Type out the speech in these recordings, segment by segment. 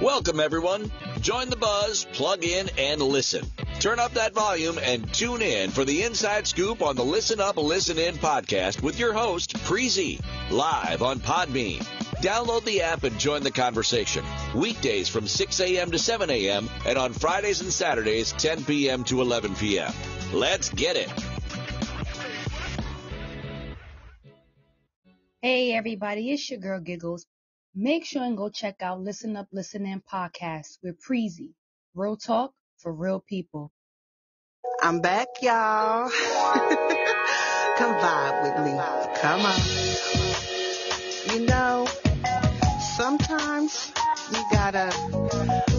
Welcome, everyone. Join the buzz, plug in, and listen. Turn up that volume and tune in for the inside scoop on the Listen Up, Listen In podcast with your host, Preezy, live on Podbean. Download the app and join the conversation. Weekdays from 6 a.m. to 7 a.m. and on Fridays and Saturdays, 10 p.m. to 11 p.m. Let's get it. Hey, everybody, it's your girl Giggles. Make sure and go check out Listen Up, Listen In podcast with Preezy. Real talk for real people. I'm back, y'all. Come vibe with me. Come on. You know, sometimes you gotta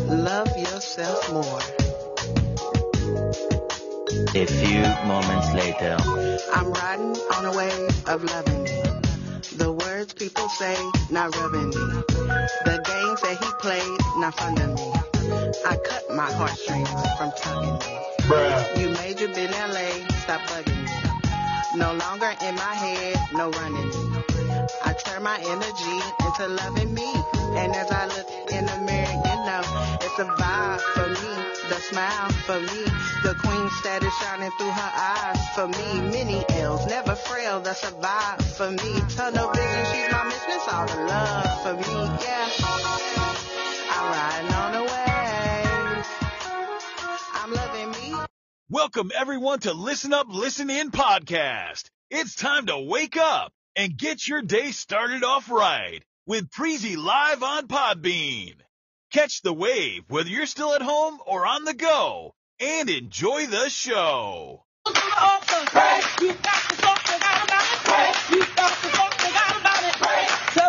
love yourself more. A few moments later. I'm riding on a wave of loving me. The words people say, not rubbing me. The games that he played, not fun to me. I cut my heartstrings from tugging me. Bruh. You major in LA, stop bugging me. No longer in my head, no running me. I turn my energy into loving me. And as I look in the mirror, you know, it's a vibe for me. The smile for me. The queen status shining through her eyes for me. Many L's, never frail, that's a vibe for me. Tunnel vision, she's my mistress, all the love for me, yeah. I'm riding on the wave. I'm loving me. Welcome, everyone, to Listen Up, Listen In podcast. It's time to wake up and get your day started off right with Preezy live on Podbean. Catch the wave whether you're still at home or on the go and enjoy the show. Tell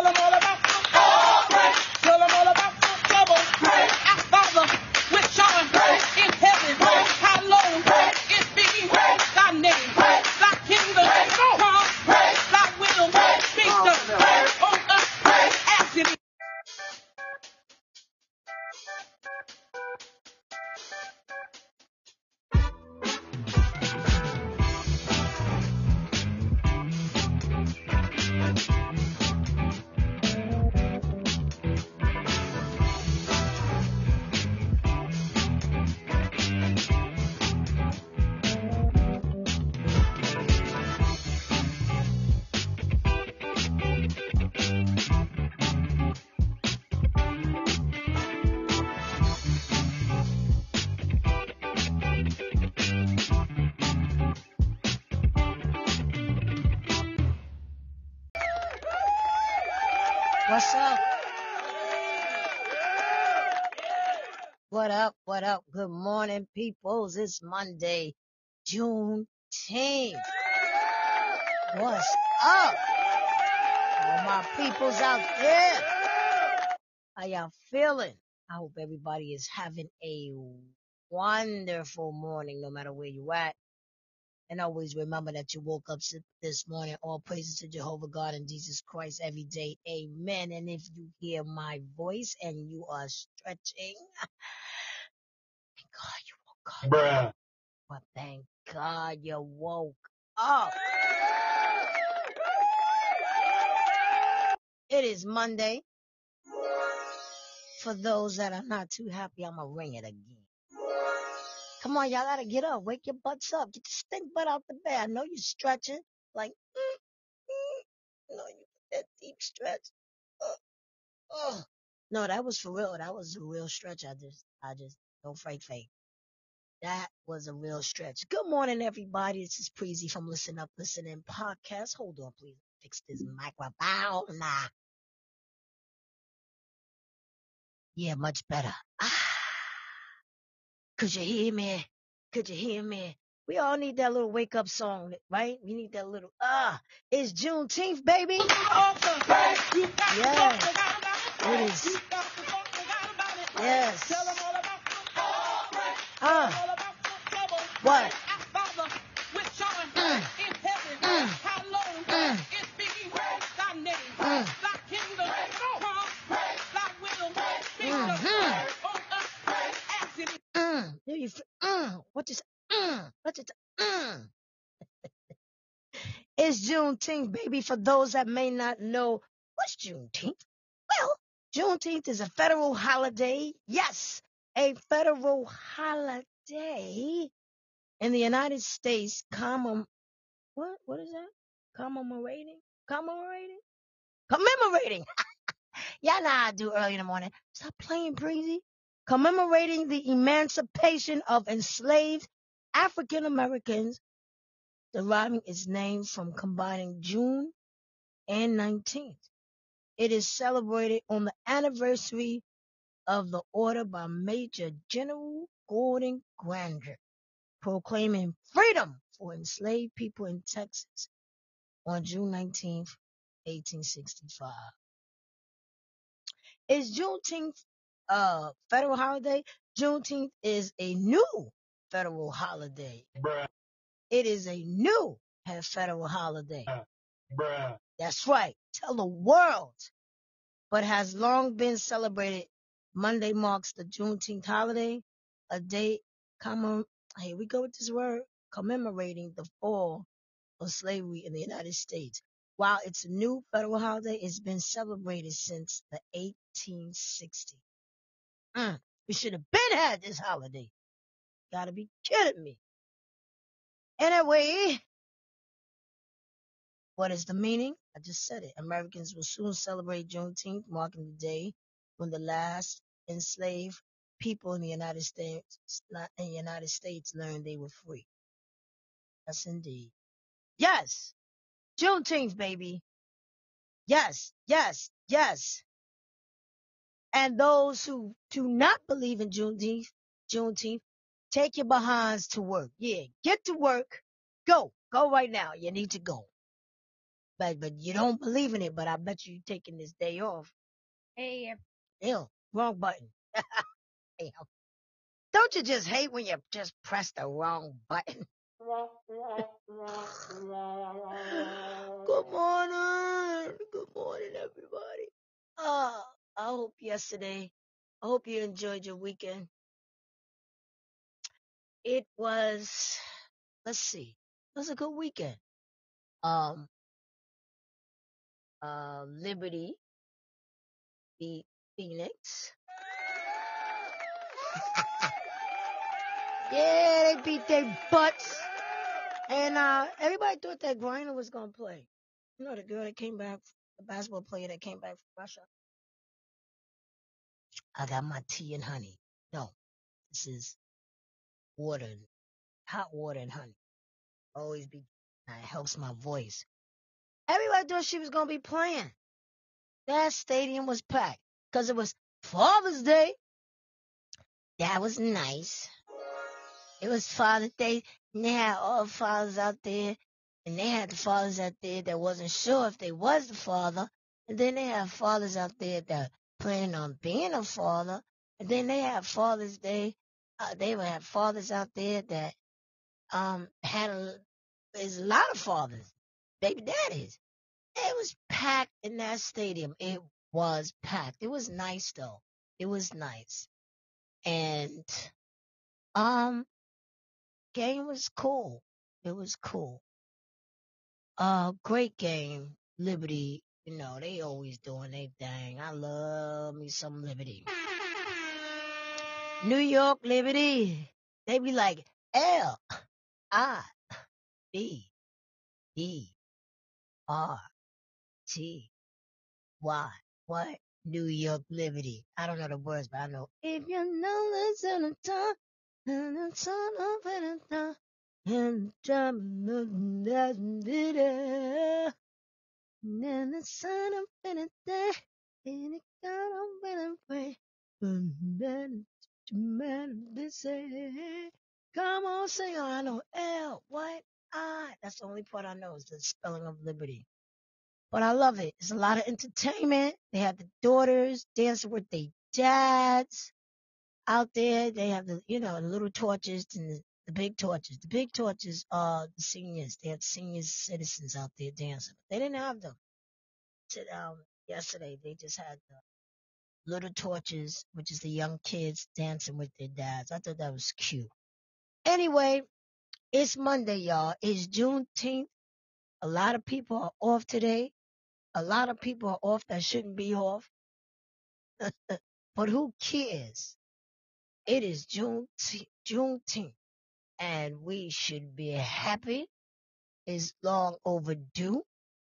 them all about tell them all about trouble. Our Father, which art in heaven, hallowed it be thy name. Thy kingdom come, thy will be done on us as it is. What's up? What up? What up? Good morning, peoples. It's Monday, Juneteenth. What's up? All my peoples out there. How y'all feeling? I hope everybody is having a wonderful morning, no matter where you at. And always remember that you woke up this morning. All praises to Jehovah God and Jesus Christ every day. Amen. And if you hear my voice and you are stretching, thank God you woke up. Bruh. But thank God you woke up. It is Monday. For those that are not too happy, I'm going to ring it again. Come on, y'all gotta get up. Wake your butts up. Get your stink butt out the bed. I know you're stretching. Like, you know, you get that deep stretch. No, that was for real. That was a real stretch. I just, don't fake. That was a real stretch. Good morning, everybody. This is Preezy from Listen Up, Listen In podcast. Hold on, please. Fix this microphone. Nah. Yeah, much better. Could you hear me? Could you hear me? We all need that little wake up song, right? We need that little, it's Juneteenth, baby. Yes. It is. Yes. What? What is It's Juneteenth, baby. For those that may not know, what's Juneteenth? Well, Juneteenth is a federal holiday. Yes, a federal holiday in the United States. What is that? Commemorating. Y'all know how I do early in the morning. Stop playing, Preezy. Commemorating the emancipation of enslaved African Americans, deriving its name from combining June and 19th. It is celebrated on the anniversary of the order by Major General Gordon Granger, proclaiming freedom for enslaved people in Texas on June 19th, 1865. Is Juneteenth a federal holiday? Juneteenth is a new federal holiday. Bruh. It is a new federal holiday. Bruh. That's right. Tell the world. But has long been celebrated. Monday marks the Juneteenth holiday, a day here we go with this word, commemorating the fall of slavery in the United States. While it's a new federal holiday, it's been celebrated since the 1860s. We should have been had this holiday. Gotta be kidding me. Anyway, what is the meaning? I just said it. Americans will soon celebrate Juneteenth, marking the day when the last enslaved people in the United States learned they were free. Yes, indeed. Yes, Juneteenth, baby. Yes, yes, yes. And those who do not believe in Juneteenth, take your behinds to work. Yeah, get to work. Go right now. You need to go. But you don't believe in it, but I bet you taking this day off. Hey, Ew, wrong button. Damn. Don't you just hate when you just press the wrong button? Good morning. Good morning, everybody. I hope I hope you enjoyed your weekend. It was, let's see, it was a good weekend. Liberty beat Phoenix. Yeah, they beat their butts. And everybody thought that Griner was gonna play. You know, the girl that came back, the basketball player that came back from Russia. I got my tea and honey. No, this is water, hot water and honey. Always be, it helps my voice. Everybody thought she was gonna be playing. That stadium was packed because it was Father's Day. That was nice. It was Father's Day, and they had all the fathers out there, and they had the fathers out there that wasn't sure if they was the father, and then they had fathers out there that planning on being a father, and then they had Father's Day. They would have fathers out there that there's a lot of fathers, baby daddies. It was packed in that stadium. It was packed. It was nice though. It was nice, and game was cool. It was cool. Great game. Liberty, you know, they always doing their thing. I love me some Liberty. New York Liberty. They be like LIBERTY. What? New York Liberty. I don't know the words, but I know. If you know this in a time, and it's all over the time. And then the sun up in a day, and it got up in a way. Come on, sing on. I know that's the only part I know is the spelling of liberty. But I love it. It's a lot of entertainment. They have the daughters dancing with their dads out there. They have the little torches and the big torches. The big torches are the seniors. They had senior citizens out there dancing. They didn't have them yesterday. They just had the little torches, which is the young kids dancing with their dads. I thought that was cute. Anyway, it's Monday, y'all. It's Juneteenth. A lot of people are off today. A lot of people are off that shouldn't be off. But who cares? It is Juneteenth, and we should be happy. It's long overdue,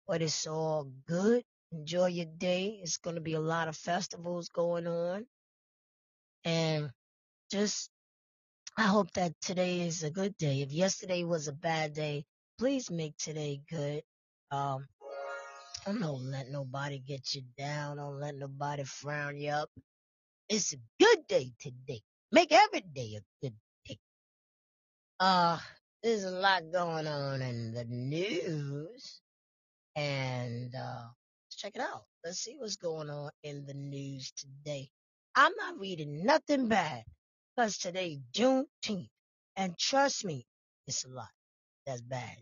but it's all good. Enjoy your day. It's going to be a lot of festivals going on. And just, I hope that today is a good day. If yesterday was a bad day, please make today good. Um, don't let nobody get you down. Don't let nobody frown you up. It's a good day today. Make every day a good day. Uh, there's a lot going on in the news, and let's check it out. Let's see what's going on in the news today. I'm not reading nothing bad, because today's Juneteenth, and trust me, it's a lot that's bad.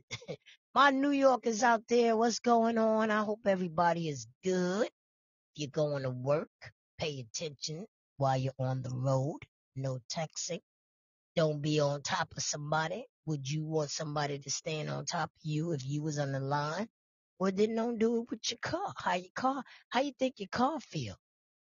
My New Yorkers out there, what's going on? I hope everybody is good. If you're going to work, pay attention while you're on the road. No texting. Don't be on top of somebody. Would you want somebody to stand on top of you if you was on the line? Well, then don't do it with your car. How you think your car feel?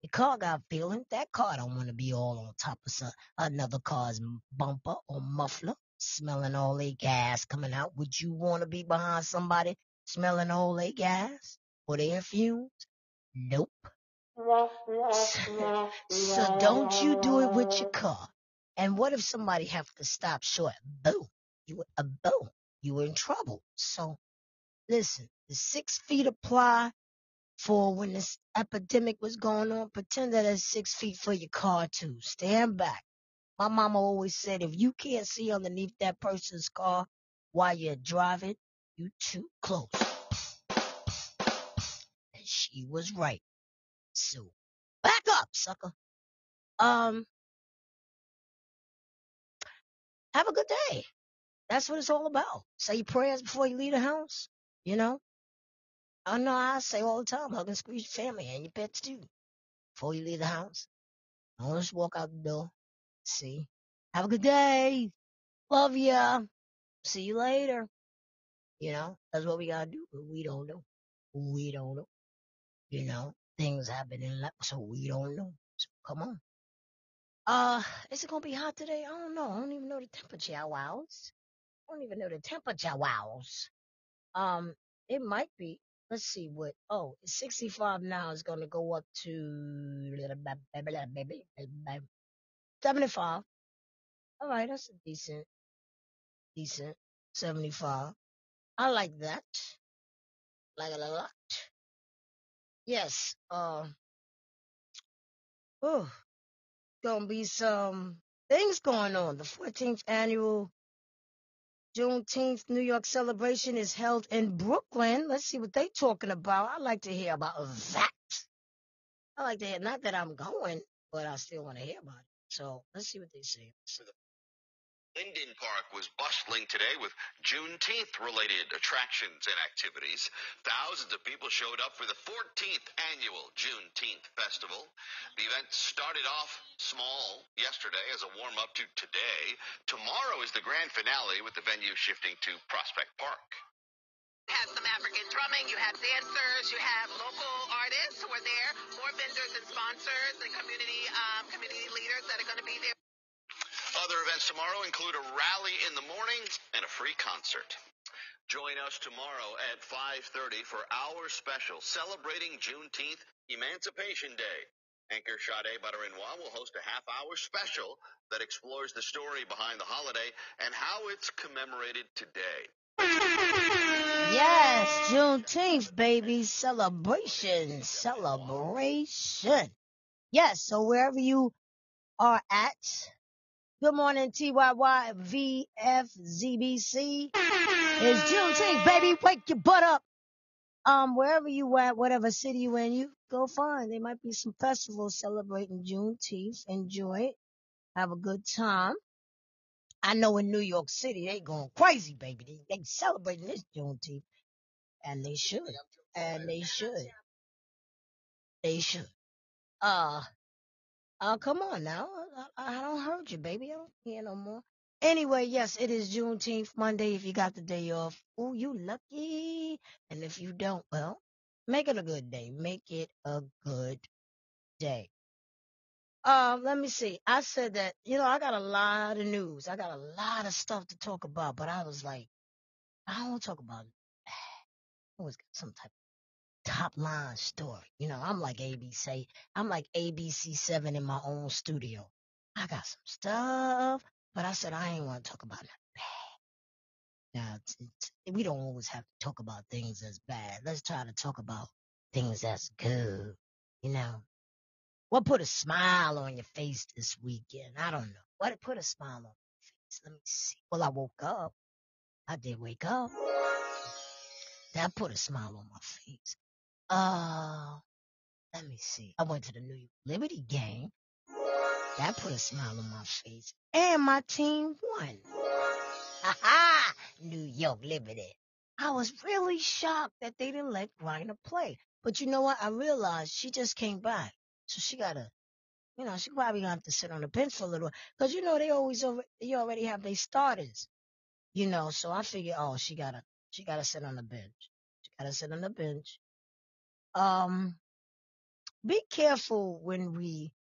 Your car got feeling. That car don't want to be all on top of another car's bumper or muffler, smelling all their gas coming out. Would you want to be behind somebody smelling all their gas or their fumes? Nope. So don't you do it with your car. And what if somebody have to stop short? Boom. Boom. You were in trouble. So listen, the 6 feet apply for when this epidemic was going on. Pretend that it's 6 feet for your car too. Stand back. My mama always said, if you can't see underneath that person's car while you're driving, you too close. And she was right. So back up, sucker. Have a good day. That's what it's all about. Say your prayers before you leave the house. You know? I know I say all the time, hug and squeeze your family and your pets too. Before you leave the house. Don't just walk out the door. See? Have a good day. Love ya. See you later. You know? That's what we gotta do, but we don't know. We don't know. You know? Things happen in life, so we don't know. So come on. Is it gonna be hot today? I don't know. I don't even know the temperature. Wows. I don't even know the temperature. Wows. Um, it might be. Let's see what. Oh, it's 65 now. It's going to go up to 75. All right, that's a decent 75. I like that. Like it a lot. Yes. Oh, gonna be some things going on. The 14th annual Juneteenth New York celebration is held in Brooklyn. Let's see what they talking about. I like to hear about that. I like to hear, not that I'm going, but I still want to hear about it. So let's see what they say. Linden Park was bustling today with Juneteenth-related attractions and activities. Thousands of people showed up for the 14th annual Juneteenth Festival. The event started off small yesterday as a warm-up to today. Tomorrow is the grand finale with the venue shifting to Prospect Park. Had some African drumming, you have dancers, you have local artists who are there, more vendors and sponsors and community leaders that are going to be there. Other events tomorrow include a rally in the morning and a free concert. Join us tomorrow at 5:30 for our special celebrating Juneteenth Emancipation Day. Anchor Sade Butter-Noir will host a half-hour special that explores the story behind the holiday and how it's commemorated today. Yes, Juneteenth, baby. Celebration. Yes, so wherever you are at, good morning, TYYVFZBC. It's Juneteenth, baby. Wake your butt up. Wherever you at, whatever city you in, you go find. There might be some festivals celebrating Juneteenth. Enjoy it. Have a good time. I know in New York City, they going crazy, baby. They celebrating this Juneteenth. And they should. And they should. They should. Come on now. I don't hurt you, baby. I don't hear no more. Anyway, yes, it is Juneteenth Monday. If you got the day off, oh, you lucky. And if you don't, well, make it a good day. Make it a good day. Let me see. I said that, I got a lot of news. I got a lot of stuff to talk about, but I was like, I don't want to talk about it. I always got some type of top line story. I'm like ABC. I'm like ABC7 in my own studio. I got some stuff, but I said I ain't want to talk about it. Now, we don't always have to talk about things that's bad. Let's try to talk about things that's good. What put a smile on your face this weekend? I don't know. What put a smile on your face? Let me see. Well, I woke up. I did wake up. That put a smile on my face. Let me see. I went to the New York Liberty game. That put a smile on my face. And my team won. Ha ha! New York Liberty. I was really shocked that they didn't let Griner play. But you know what? I realized she just came back. So she she probably gonna have to sit on the bench for a little. Because they already have their starters. So I figured, she gotta sit on the bench. She gotta sit on the bench. Be careful when we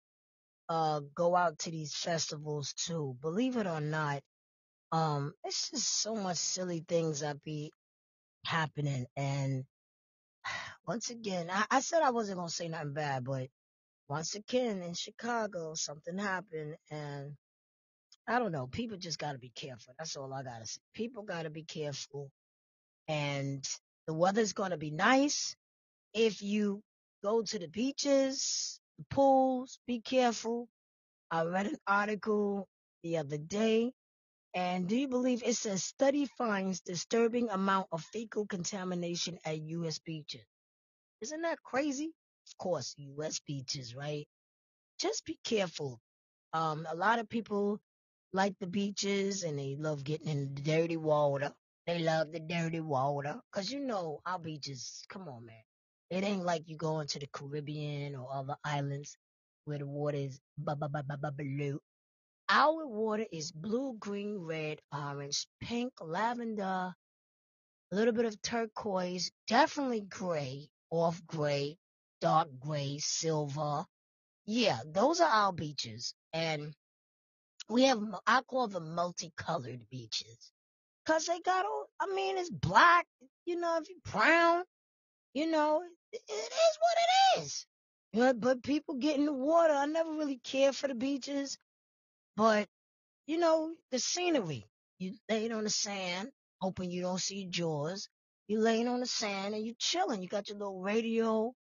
go out to these festivals too. Believe it or not, it's just so much silly things that be happening. And once again, I said I wasn't gonna say nothing bad, but once again in Chicago, something happened, and I don't know. People just gotta be careful. That's all I gotta say. People gotta be careful, and the weather's gonna be nice. If you go to the beaches, the pools, be careful. I read an article the other day, and do you believe it says study finds disturbing amount of fecal contamination at U.S. beaches? Isn't that crazy? Of course, U.S. beaches, right? Just be careful. A lot of people like the beaches and they love getting in the dirty water. They love the dirty water. Cause our beaches, come on, man. It ain't like you going to the Caribbean or other islands where the water is blue. Our water is blue, green, red, orange, pink, lavender, a little bit of turquoise, definitely gray, off gray, dark gray, silver. Yeah, those are our beaches. And I call them multicolored beaches. Cause they got it's black, if you brown, it is what it is. But people get in the water. I never really cared for the beaches, but the scenery. You laying on the sand, hoping you don't see jaws. You laying on the sand and you chilling. You got your little radio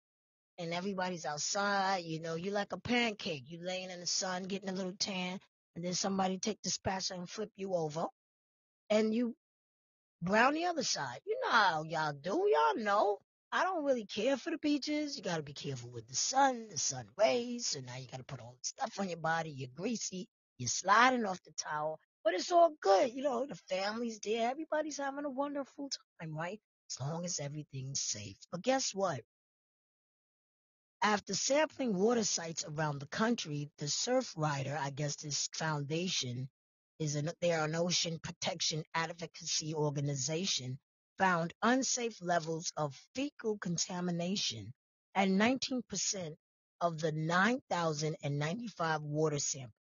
and everybody's outside. You like a pancake. You laying in the sun, getting a little tan, and then somebody take the spatula and flip you over, and you brown the other side. You know how y'all do. Y'all know. I don't really care for the beaches. You got to be careful with the sun rays. So now you got to put all the stuff on your body. You're greasy. You're sliding off the towel. But it's all good. The family's there. Everybody's having a wonderful time, right? As long as everything's safe. But guess what? After sampling water sites around the country, the Surf Rider, I guess this foundation, they're an ocean protection advocacy organization, found unsafe levels of fecal contamination at 19% of the 9,095 water samples.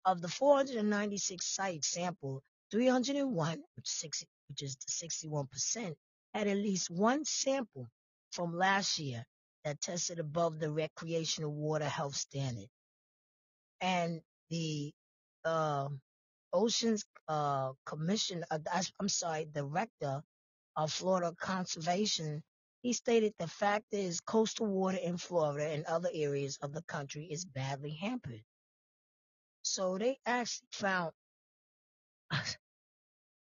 Of the 496 sites sampled, 301, which is the 61%, had at least one sample from last year that tested above the recreational water health standard. And the Oceans Director of Florida Conservation, he stated the fact is coastal water in Florida and other areas of the country is badly hampered. So they actually found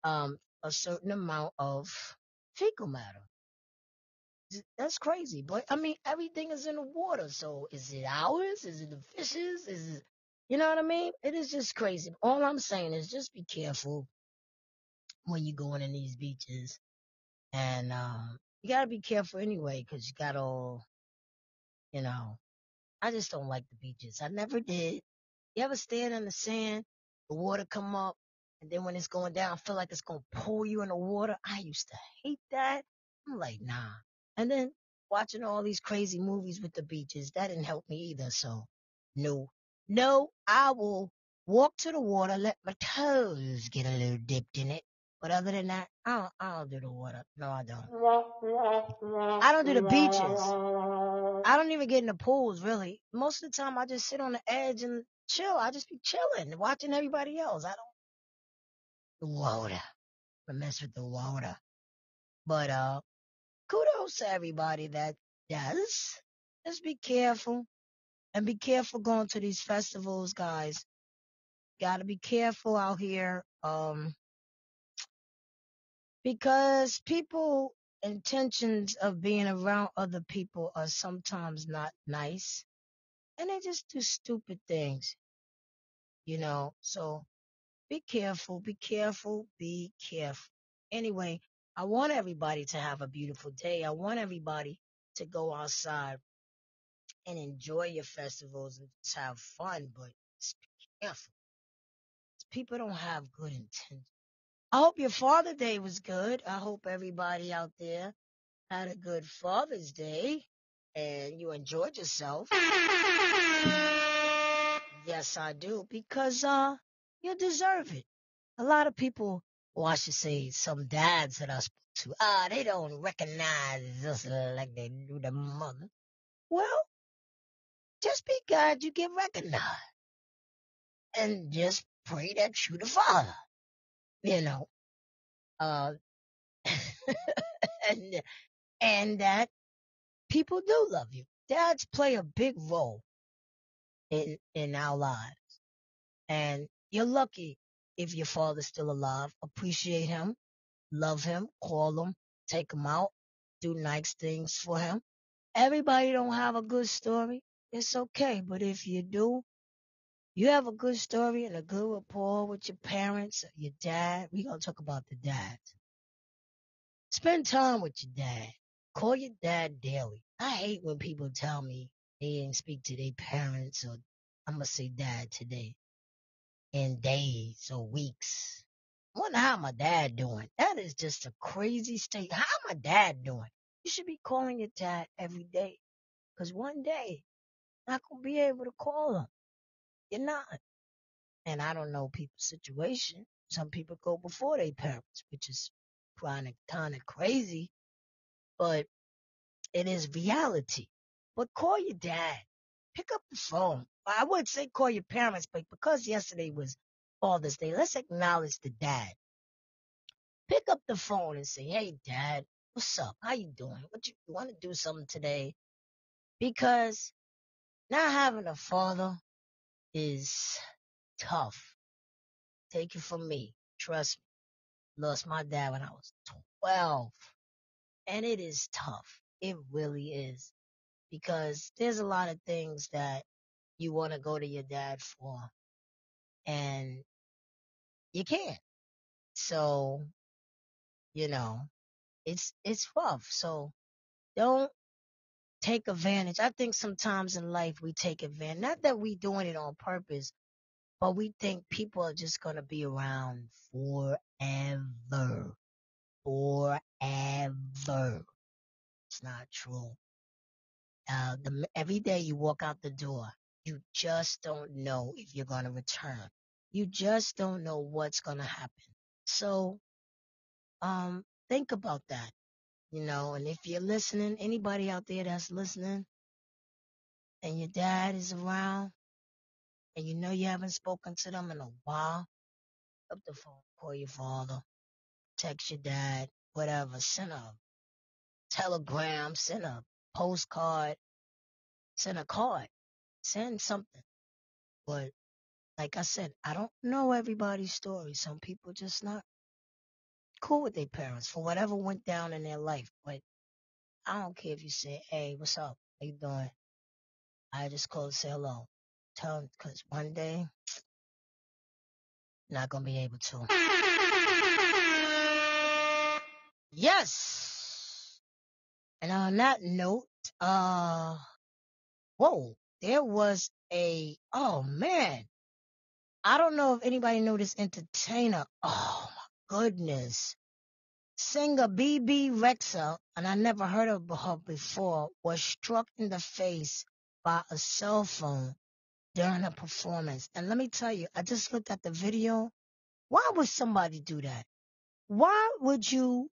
a certain amount of fecal matter. That's crazy. But everything is in the water. So is it ours? Is it the fishes? Is it, you know what I mean? It is just crazy. All I'm saying is just be careful when you're going in these beaches. And you got to be careful anyway, because you got all, I just don't like the beaches. I never did. You ever stand in the sand, the water come up, and then when it's going down, I feel like it's going to pull you in the water? I used to hate that. I'm like, nah. And then watching all these crazy movies with the beaches, that didn't help me either. So, no. No, I will walk to the water, let my toes get a little dipped in it. But other than that, I don't do the water. No, I don't. I don't do the beaches. I don't even get in the pools, really. Most of the time, I just sit on the edge and chill. I just be chilling, watching everybody else. I don't the water. I mess with the water. But kudos to everybody that does. Just be careful. And be careful going to these festivals, guys. Gotta be careful out here. Because people intentions of being around other people are sometimes not nice. And they just do stupid things, So be careful, be careful, be careful. Anyway, I want everybody to have a beautiful day. I want everybody to go outside and enjoy your festivals and just have fun, but just be careful. People don't have good intentions. I hope your Father Day was good. I hope everybody out there had a good Father's Day and you enjoyed yourself. Yes, I do, because you deserve it. A lot of people, or I should say some dads that I spoke to, they don't recognize us like they do the mother. Well, just be glad you get recognized. And just pray that you the father, Uh, and that people do love you. Dads play a big role in our lives. And you're lucky if your father's still alive. Appreciate him, love him, call him, take him out, do nice things for him. Everybody don't have a good story. It's okay. But if you do, you have a good story and a good rapport with your parents, your dad. We're going to talk about the dads. Spend time with your dad. Call your dad daily. I hate when people tell me they didn't speak to their parents, or I'm going to say dad today, in days or weeks. I wonder how my dad doing. That is just a crazy state. How my dad doing? You should be calling your dad every day. Because one day, you're not going to be able to call him. You're not. And I don't know people's situation. Some people go before their parents, which is kind of crazy. But it is reality. But call your dad. Pick up the phone. I would say call your parents, but because yesterday was Father's Day, let's acknowledge the dad. Pick up the phone and say, hey, Dad, what's up? How you doing? You want to do something today? Because not having a father is tough. Take it from me. Trust me. Lost my dad when I was 12. And it is tough. It really is. Because there's a lot of things that you want to go to your dad for, and you can't. So, it's rough. So don't take advantage. I think sometimes in life we take advantage. Not that we doing it on purpose, but we think people are just going to be around forever. Forever. It's not true. Every day you walk out the door, you just don't know if you're going to return. You just don't know what's going to happen. So, think about that, and if you're listening, anybody out there that's listening, and your dad is around, and you haven't spoken to them in a while, pick up the phone, call your father, text your dad, whatever, send a telegram, send a postcard, send a card, send something. But like I said, I don't know everybody's story. Some people just not cool with their parents for whatever went down in their life. But I don't care if you say, hey, what's up? How you doing? I just call to say hello. Tell them, because one day, not going to be able to. Yes. And on that note, there was oh man. I don't know if anybody know this entertainer. Oh my goodness. Singer BB Rexa, and I never heard of her before, was struck in the face by a cell phone during a performance. And let me tell you, I just looked at the video. Why would somebody do that? Why would you,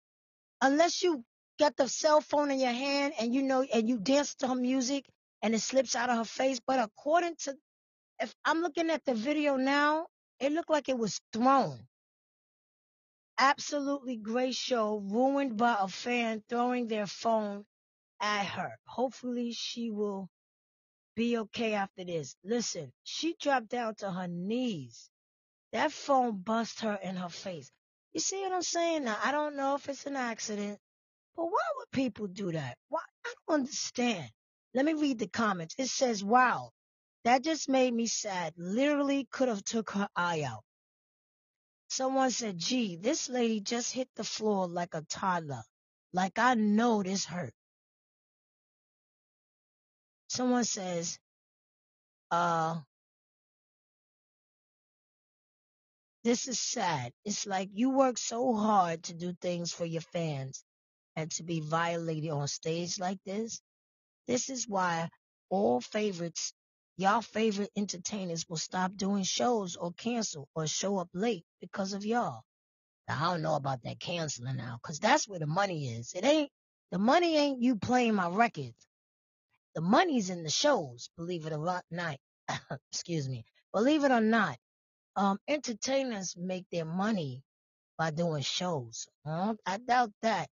unless you got the cell phone in your hand and you know, and you dance to her music and it slips out of her face. But according to, if I'm looking at the video now, it looked like it was thrown. Absolutely great show, ruined by a fan throwing their phone at her. Hopefully she will be okay after this. Listen, she dropped down to her knees. That phone bust her in her face. You see what I'm saying? Now, I don't know if it's an accident, but why would people do that? Why? I don't understand. Let me read the comments. It says, wow, that just made me sad. Literally could have took her eye out. Someone said, gee, this lady just hit the floor like a toddler. Like I know this hurt. Someone says, this is sad. It's like you work so hard to do things for your fans and to be violated on stage like this. This is why all favorites, y'all favorite entertainers will stop doing shows or cancel or show up late because of y'all. Now, I don't know about that canceling now, because that's where the money is. The money ain't you playing my records. The money's in the shows, believe it or not. Excuse me. Believe it or not, entertainers make their money by doing shows. I doubt that.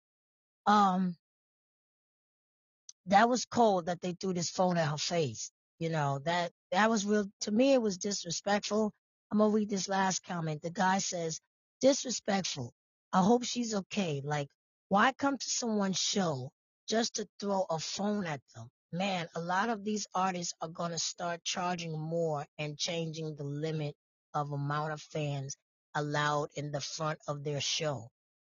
That was cold that they threw this phone at her face. You know, that was real. To me, it was disrespectful. I'm going to read this last comment. The guy says, disrespectful. I hope she's okay. Like, why come to someone's show just to throw a phone at them? Man, a lot of these artists are going to start charging more and changing the limit of amount of fans allowed in the front of their show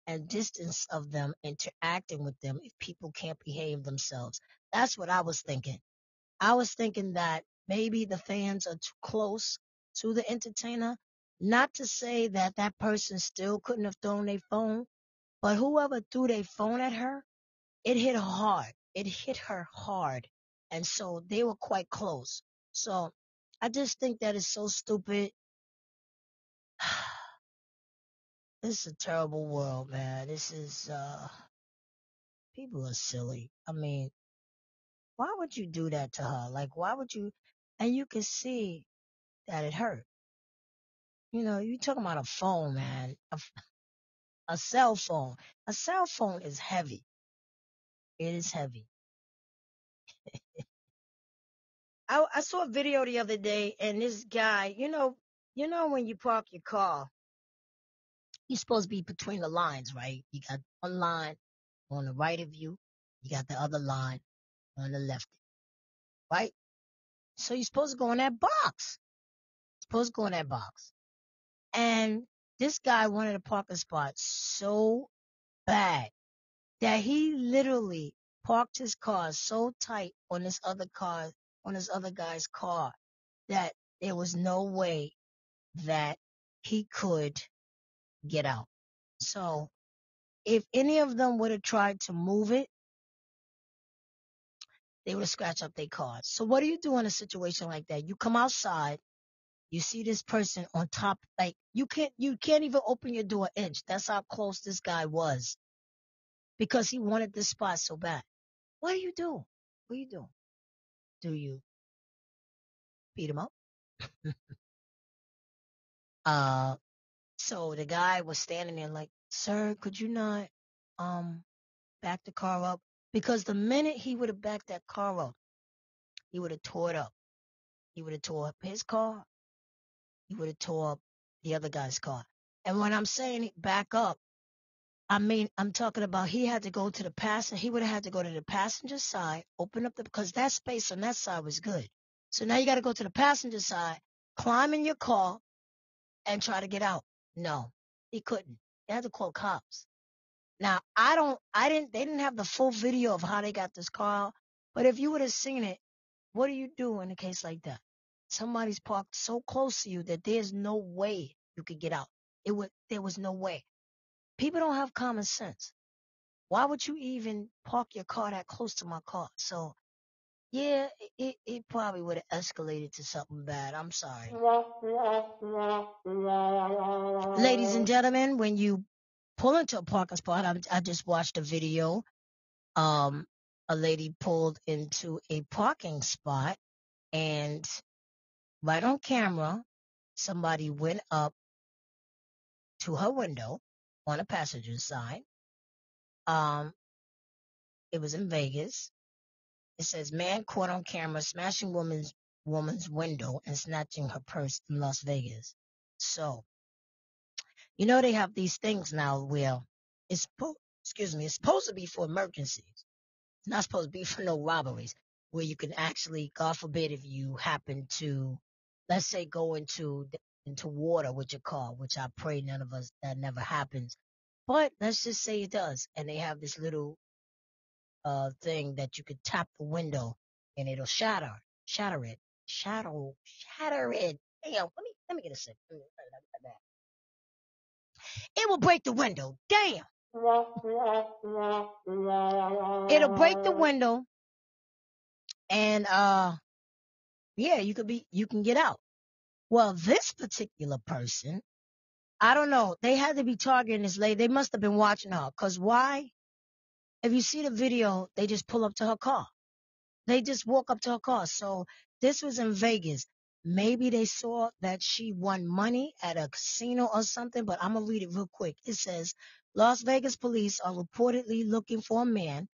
and distance of them interacting with them if people can't behave themselves. That's what I was thinking. I was thinking that maybe the fans are too close to the entertainer. Not to say that that person still couldn't have thrown their phone, but whoever threw their phone at her, it hit her hard. It hit her hard. And so they were quite close. So I just think that is so stupid. This is a terrible world, man. This is, people are silly. I mean, why would you do that to her? Like, why would you? And you can see that it hurt. You know, you talking about a phone, man. A cell phone. A cell phone is heavy. It is heavy. I saw a video the other day, and this guy, when you park your car, you're supposed to be between the lines, right? You got one line on the right of you. You got the other line on the left, right? So you're supposed to go in that box. Supposed to go in that box. And this guy wanted a parking spot so bad that he literally parked his car so tight on this other guy's car, that there was no way that he could get out. So if any of them would have tried to move it, they would have scratched up their cars. So what do you do in a situation like that? You come outside, you see this person on top, like you can't even open your door an inch. That's how close this guy was, because he wanted this spot so bad. What do you do? What do you do? Do you beat him up? So the guy was standing there like, sir, could you not back the car up? Because the minute he would have backed that car up, he would have tore it up. He would have tore up his car. He would have tore up the other guy's car. And when I'm saying back up, I mean, I'm talking about he had to go to the passenger. He would have had to go to the passenger side, open up because that space on that side was good. So now you got to go to the passenger side, climb in your car, and try to get out. No, he couldn't. They had to call cops. Now, they didn't have the full video of how they got this car out, but if you would have seen it, what do you do in a case like that? Somebody's parked so close to you that there's no way you could get out. There was no way. People don't have common sense. Why would you even park your car that close to my car? So, Yeah, it probably would have escalated to something bad. I'm sorry. Ladies and gentlemen, when you pull into a parking spot, I just watched a video. A lady pulled into a parking spot, and right on camera, somebody went up to her window on a passenger side. It was in Vegas. It says, man caught on camera smashing woman's window and snatching her purse in Las Vegas. So, you know, they have these things now where it's supposed to be for emergencies. It's not supposed to be for no robberies, where you can actually, God forbid, if you happen to, let's say, go into water with your car, which I pray none of us that never happens. But let's just say it does, and they have this little thing that you could tap the window and it'll shatter it. Damn, let me get a sip. It will break the window. Damn. It'll break the window, and yeah, you can get out. Well, this particular person, I don't know, they had to be targeting this lady. They must have been watching her, cause why? If you see the video, they just pull up to her car. They just walk up to her car. So this was in Vegas. Maybe they saw that she won money at a casino or something, but I'm going to read it real quick. It says, Las Vegas police are reportedly looking for a man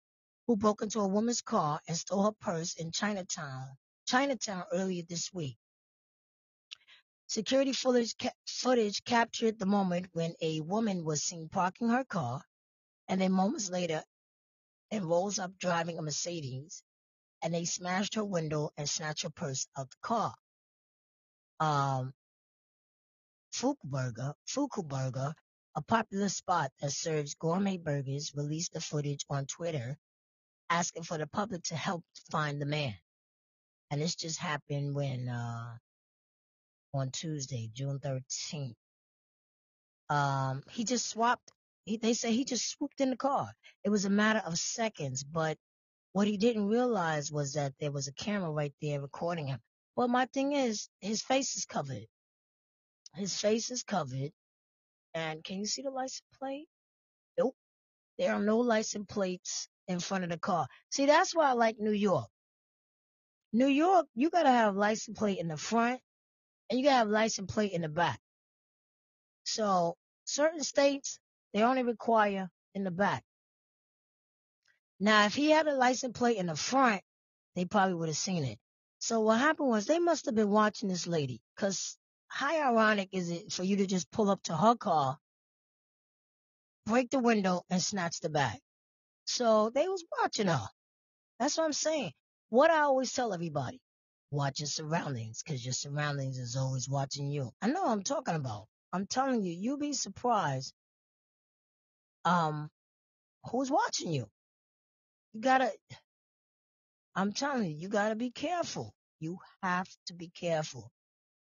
who broke into a woman's car and stole her purse in Chinatown earlier this week. Security footage captured the moment when a woman was seen parking her car, and then moments later, it rolls up driving a Mercedes, and they smashed her window and snatched her purse out the car. Fuku, a popular spot that serves gourmet burgers, released the footage on Twitter, asking for the public to help find the man. And this just happened when on Tuesday, June 13th. He just swapped. They say he just swooped in the car. It was a matter of seconds, but what he didn't realize was that there was a camera right there recording him. Well, my thing is, his face is covered. His face is covered. And can you see the license plate? Nope. There are no license plates in front of the car. See, that's why I like New York. New York, you gotta have license plate in the front, and you gotta have license plate in the back. So certain states, they only require in the back. Now, if he had a license plate in the front, they probably would have seen it. So what happened was they must have been watching this lady, because how ironic is it for you to just pull up to her car, break the window, and snatch the bag? So they was watching her. That's what I'm saying. What I always tell everybody, watch your surroundings, because your surroundings is always watching you. I know what I'm talking about. I'm telling you, you'll be surprised who's watching you. I'm telling you, you gotta be careful. You have to be careful.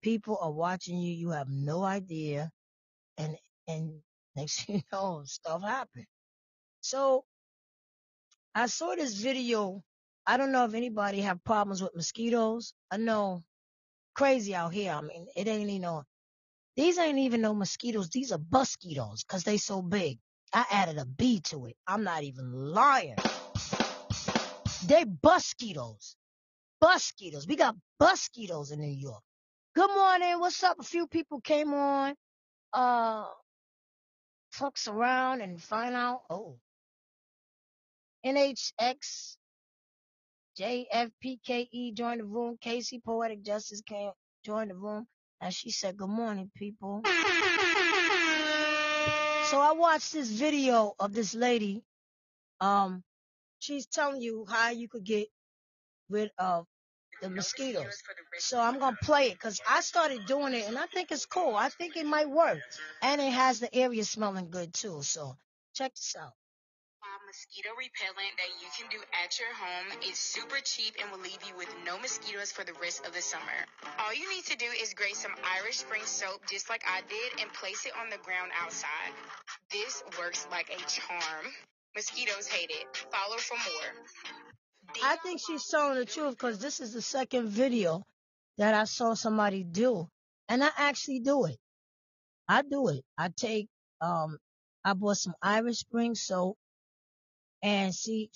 People are watching you. You have no idea. And next thing you know, stuff happened. So I saw this video. I don't know if anybody have problems with mosquitoes. I know crazy out here. I mean, these ain't even no mosquitoes. These are Bosquitos because they so big. I added a B to it. I'm not even lying. They Bosquitos. Bosquitos. We got Bosquitos in New York. Good morning. What's up? A few people came on. Fucks around and find out. Oh. NHX, JFPKE joined the room. Casey, Poetic Justice, came join the room. And she said, good morning, people. So I watched this video of this lady. She's telling you how you could get rid of the mosquitoes. So I'm going to play it because I started doing it and I think it's cool. I think it might work. And it has the area smelling good too. So check this out. Mosquito repellent that you can do at your home. It's super cheap and will leave you with no mosquitoes for the rest of the summer. All you need to do is grate some Irish Spring soap just like I did and place it on the ground outside. This works like a charm. Mosquitoes hate it. Follow for more. I think she's telling the truth because this is the second video that I saw somebody do. And I actually do it. I do it. I bought some Irish Spring soap and the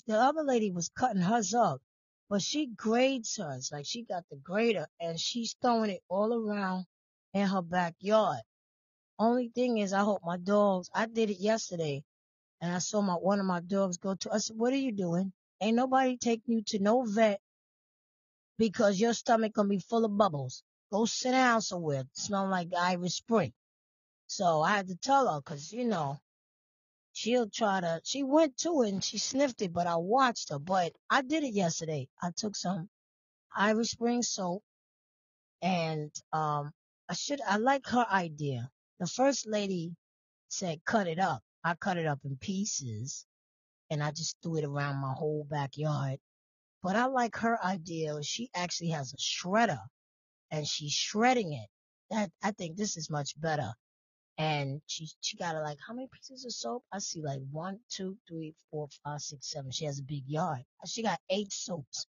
other lady was cutting hers up, but she grades hers. Like she got the grader and she's throwing it all around in her backyard. Only thing is I hope I did it yesterday and I saw one of my dogs go to, I said, what are you doing? Ain't nobody taking you to no vet because your stomach gonna be full of bubbles. Go sit down somewhere, smell like Irish Spring. So I had to tell her, cause she went to it and she sniffed it, but I watched her. But I did it yesterday. I took some Irish Spring soap and, I like her idea. The first lady said, cut it up. I cut it up in pieces and I just threw it around my whole backyard. But I like her idea. She actually has a shredder and she's shredding it. I think this is much better. And she got like how many pieces of soap? I see like 1, 2, 3, 4, 5, 6, 7. She has a big yard. She got 8 soaps.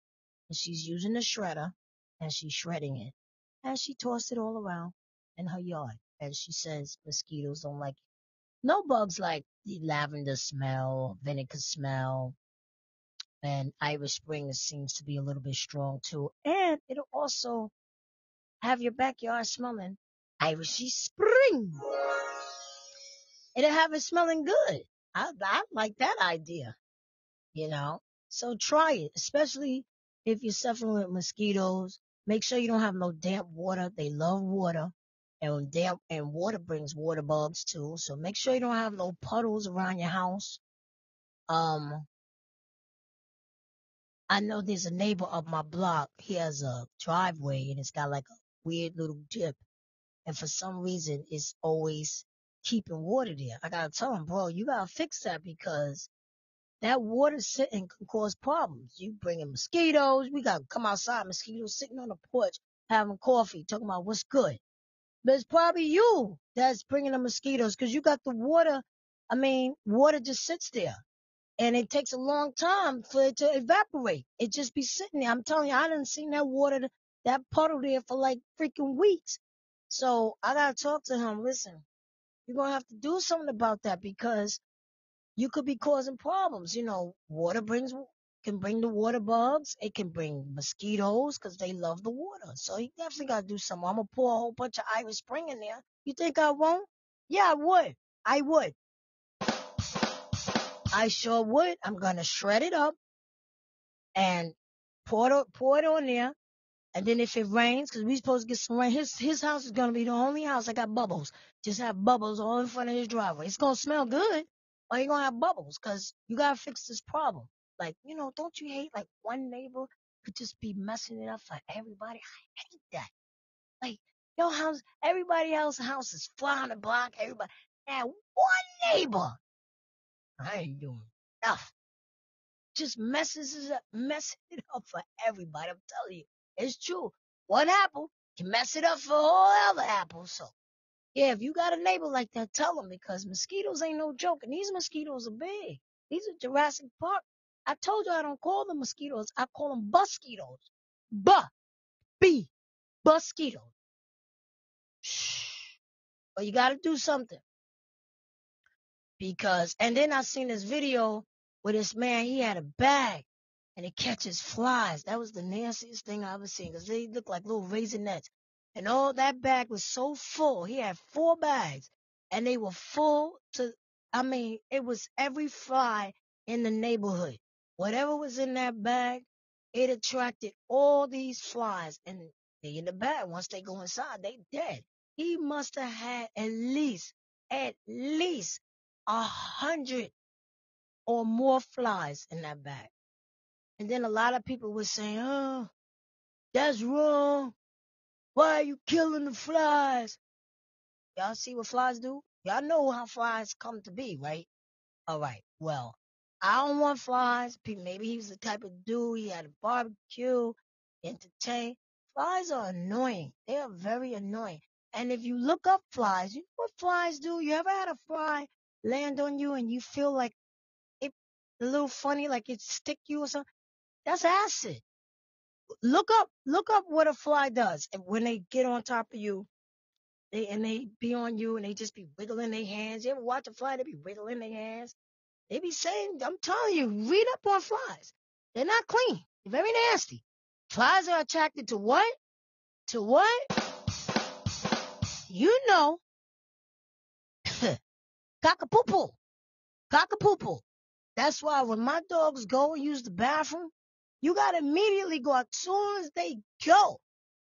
And she's using the shredder and she's shredding it. And she tossed it all around in her yard. And she says mosquitoes don't like it. No bugs like the lavender smell, vinegar smell, and Irish Spring seems to be a little bit strong too. And it'll also have your backyard smelling Irishy Spring. It'll have it smelling good. I like that idea, you know. So try it, especially if you're suffering with mosquitoes. Make sure you don't have no damp water. They love water. And water brings water bugs too. So make sure you don't have no puddles around your house. I know there's a neighbor up my block. He has a driveway and it's got like a weird little dip. And for some reason, it's always keeping water there. I gotta tell him, bro, you gotta fix that because that water sitting can cause problems. You bring in mosquitoes. We gotta come outside. Mosquitoes sitting on the porch having coffee, talking about what's good. But it's probably you that's bringing the mosquitoes because you got the water. I mean, water just sits there. And it takes a long time for it to evaporate. It just be sitting there. I'm telling you, I didn't see that water, that puddle there for like freaking weeks. So I gotta talk to him. Listen, you're gonna have to do something about that because you could be causing problems. You know, can bring the water bugs. It can bring mosquitoes because they love the water. So you definitely gotta do something. I'm gonna pour a whole bunch of Irish Spring in there. You think I won't? Yeah, I would. I would. I sure would. I'm gonna shred it up and pour it on there. And then if it rains, because we supposed to get some rain, his house is gonna be the only house that got bubbles. Just have bubbles all in front of his driveway. It's gonna smell good, but you're gonna have bubbles because you gotta fix this problem. Like, don't you hate like one neighbor could just be messing it up for everybody? I hate that. Like your house, everybody else's house is fly on the block, everybody. And one neighbor, I ain't doing enough. Just messing it up for everybody. I'm telling you, it's true. One apple can mess it up for all other apples. So, yeah, if you got a neighbor like that, tell them because mosquitoes ain't no joke. And these mosquitoes are big. These are Jurassic Park. I told you I don't call them mosquitoes. I call them Bosqiuitos. Bosquito. Shh. But you got to do something. And then I seen this video where this man, he had a bag and it catches flies. That was the nastiest thing I ever seen because they look like little raisinets. And all that bag was so full. He had 4 bags and they were full it was every fly in the neighborhood. Whatever was in that bag, it attracted all these flies and they in the bag. Once they go inside, they dead. He must have had at least 100 or more flies in that bag. And then a lot of people were saying, oh, that's wrong. Why are you killing the flies? Y'all see what flies do? Y'all know how flies come to be, right? All right. Well, I don't want flies. Maybe he was the type of dude. He had a barbecue, entertain. Flies are annoying. They are very annoying. And if you look up flies, you know what flies do? You ever had a fly land on you and you feel like a little funny, like it stick you or something. That's acid. Look up what a fly does. And when they get on top of you, they be on you and they just be wiggling their hands. You ever watch a fly? They be wiggling their hands. They be saying, I'm telling you, read up on flies. They're not clean. They're very nasty. Flies are attracted to what? To what? You know. Cockapoo-poo. Cockapoo-poo. That's why when my dogs go and use the bathroom, you gotta immediately go out. As soon as they go,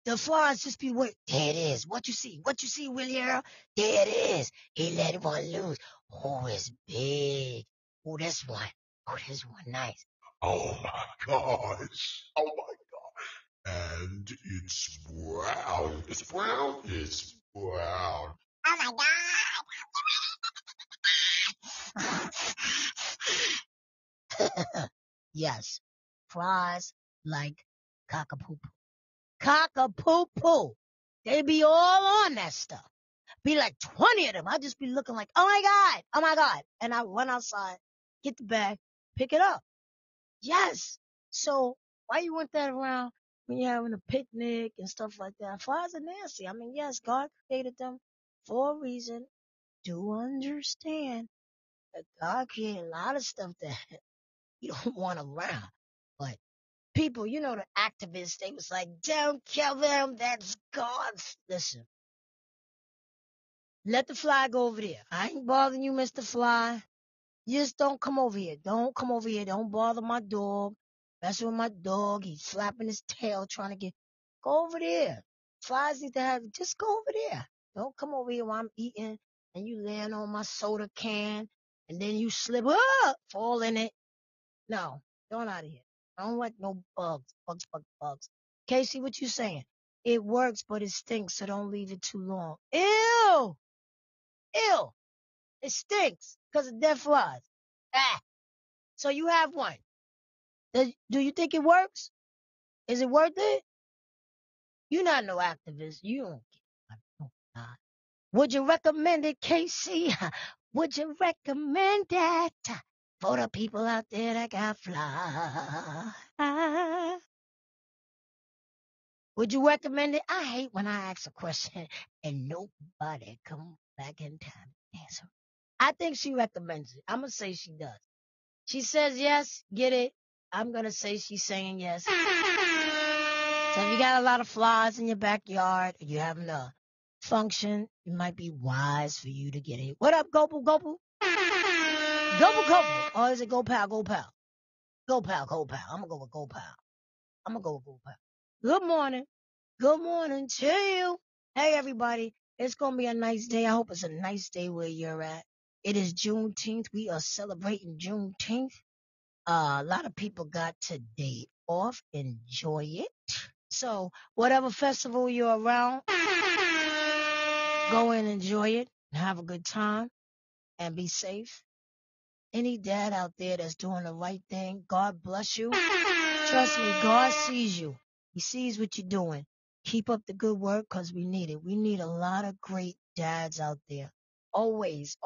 the flies just be waiting. There it is. What you see? What you see, Willie Earl? There it is. He let one loose. Oh, it's big. Oh, this one. Oh, this one nice. Oh my gosh. Oh my god. And it's brown. It's brown. It's brown. Oh my god. Yes. Flies like cockapoo-poo. Cockapoo-poo. They be all on that stuff. Be like 20 of them. I just be looking like, oh my God, oh my God. And I run outside, get the bag, pick it up. Yes. So why you want that around when you're having a picnic and stuff like that? Flies are nasty. I mean, yes, God created them for a reason. Do understand that God created a lot of stuff that you don't want around. But people, you know, the activists, they was like, don't kill them. That's God's. Listen. Let the fly go over there. I ain't bothering you, Mr. Fly. Just don't come over here. Don't come over here. Don't bother my dog. Messing with my dog. He's flapping his tail trying to get. Go over there. Flies need to have. Just go over there. Don't come over here while I'm eating and you laying on my soda can and then you slip up, fall in it. No, going out of here. I don't like no bugs. Bugs. Casey, what you saying? It works, but it stinks, so don't leave it too long. Ew! It stinks because of dead flies. So you have one. Do you think it works? Is it worth it? You're not no activist. You don't get it. Would you recommend it, Casey? Would you recommend that for the people out there that got flies? Would you recommend it? I hate when I ask a question and nobody come back in time to answer. I think she recommends it. I'm going to say she does. She says yes, get it. I'm going to say she's saying yes. So if you got a lot of flies in your backyard, or you're having a function, it might be wise for you to get it. What up, Gopal? Gopal? Or is it Go Pal? Go Pal. I'm going to go with Go Pal. Good morning. Good morning to you. Hey, everybody. It's going to be a nice day. I hope it's a nice day where you're at. It is Juneteenth. We are celebrating Juneteenth. A lot of people got today off. Enjoy it. So whatever festival you're around, go and enjoy it. Have a good time and be safe. Any dad out there that's doing the right thing, God bless you. Trust me, God sees you. He sees what you're doing. Keep up the good work because we need it. We need a lot of great dads out there. Always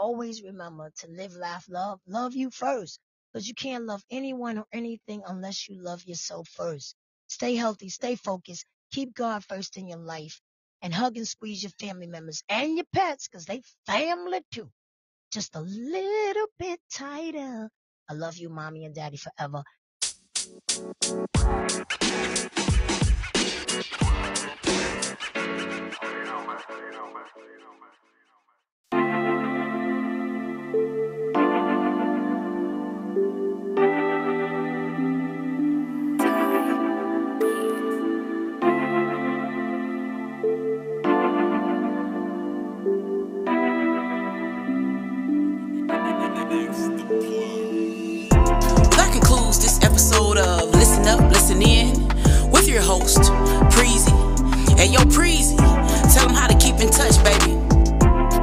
remember to live, laugh, love. Love you first because you can't love anyone or anything unless you love yourself first. Stay healthy, stay focused. Keep God first in your life and hug and squeeze your family members and your pets because they family too. Just a little bit tighter. I love you, mommy and daddy, forever. That concludes this episode of Listen Up, Listen In with your host, Preezy. Hey, yo, Preezy, tell them how to keep in touch, baby.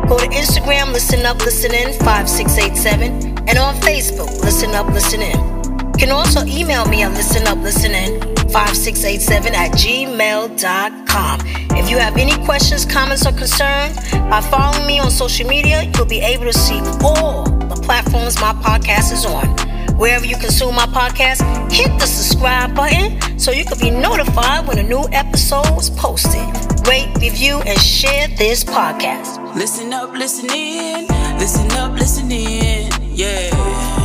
Go to Instagram, Listen Up, Listen In 5687, and on Facebook, Listen Up, Listen In. You can also email me at listenuplistenin5687@gmail.com. If you have any questions, comments, or concerns, by following me on social media, you'll be able to see all the platforms my podcast is on. Wherever you consume my podcast, hit the subscribe button so you can be notified when a new episode is posted. Rate, review, and share this podcast. Listen up, listen in. Listen up, listen in. Yeah.